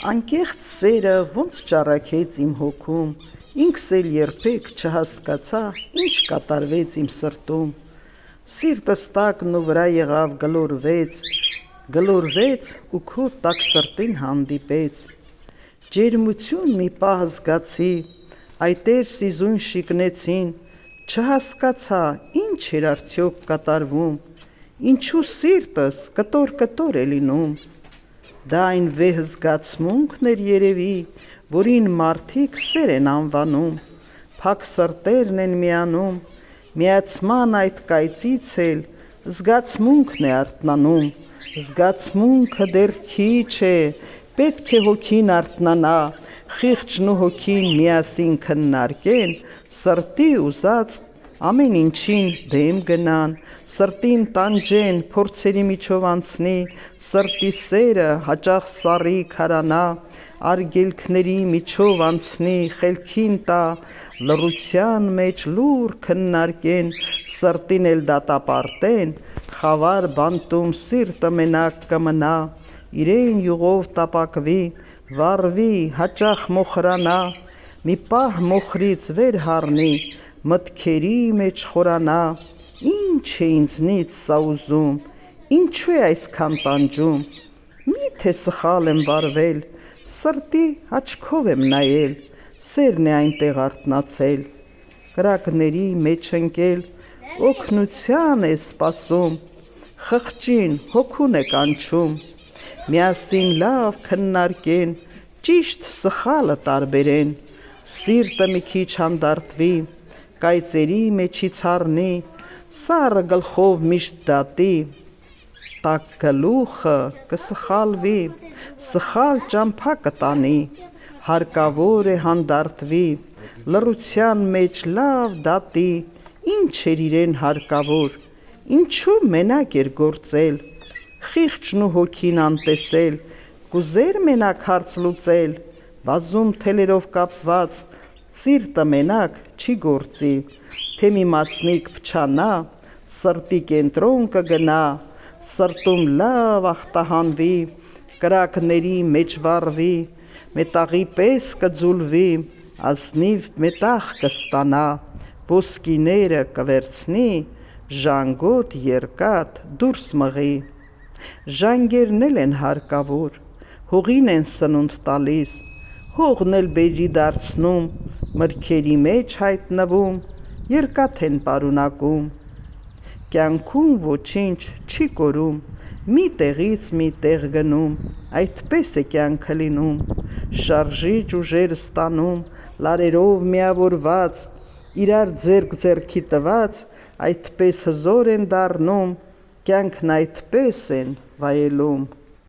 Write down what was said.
Անկեղծ սերը ոնց ճառագեց իմ հոգում, ինքս էլ երբեք չհասկացա, ինչ կատարվեց իմ սրտում, սիրտս տակն ու վրա եղավ գլորվեց ու քո տաք սրտին հանդիպեց, ջերմություն մի պահ զգացի, այտեր սիզուն շիկնեցին, չհասկացա, ինչ էր արդյոք կատարվում, ինչու սիրտս կտոր է լինում, դա այն վեհ զգացմունքն էր երևի, որին մարդիկ սեր են անվանում, փակ սրտերն են միանում, միացման այդ կայծից էլ զգացմունքն է արթնանում, զգացմունքը դեռ քիչ է, պետք է հոգին արթնանա, խիղճն ու հոգին միասին քննարկեն, սրտի ուզած ամեն ինչին դեմ գնան, սրտին տանջեն, փորձերի միջով անցնի, սրտի սերը հաճախ սառի քարանա, արգելքների միջով անցնի, խելքին տա, լռության մեջ լուր քննարկեն, սրտին էլ դատապարտեն, խավար բանտում սիրտը մենակ կմնա, իրեն յուղով տապակվի, վառվի, հաճախ մոխրանա, մի պահ մոխրից վեր հառնի, մտքերի մեջ խորանա, ինչ է ինձնից սա ուզում, ինչու է այսքան տանջում, միթե սխալ եմ վարվել, սրտի աչքով եմ նայել, սերն է այնտեղ արթնացել, կրակների մեջ ընկել, օգնության է սպասում, խղճին հոգուն է կանչում, միասին լավ քննարկեն, ճիշտ սխալը տարբերեն, սիրտը մի քիչ հանդարտվի, կայծերի մեջից հառնի, սառը գլխով միշտ դատի, տաք գլուխը կսխալվի, սխալ ճամփա կտանի, հարկավոր է հանդարտվի, լռության մեջ լավ դատի, ինչ էր իրեն հարկավոր, ինչու մենակ էր գործել, խիղճն ու հոգին անտեսել, կուզեր մենակ հարց լուծել, բազում թելերով կապված, սիրտը մենակ չի գործի, թե մի մասնիկ փչանա, սրտի կենտրոն կգնա, սրտում լավ ախտահանվի, կրակների մեջ վառվի, մետաղի պես կձուլվի, ազնիվ մետաղ կստանա, ոսկիները կվերցնի, ժանգոտ երկաթ դուրս մղի, ժանգերն էլ են հարկավոր, հողին են սնունդ տալիս, հողն էլ բերրի դարձնում, մրգերի մեջ հայտնվում, երկաթ են պարունակում, կյանքում ոչինչ չի կորում, մի տեղից մի տեղ գնում, այդպես է կյանքը լինում, շարժիչ ուժեր ստանում, լարերով միավորված, իրար ձեռքի տված, այդպես հզոր են դառնում, կյանքն այդպես են վայելում։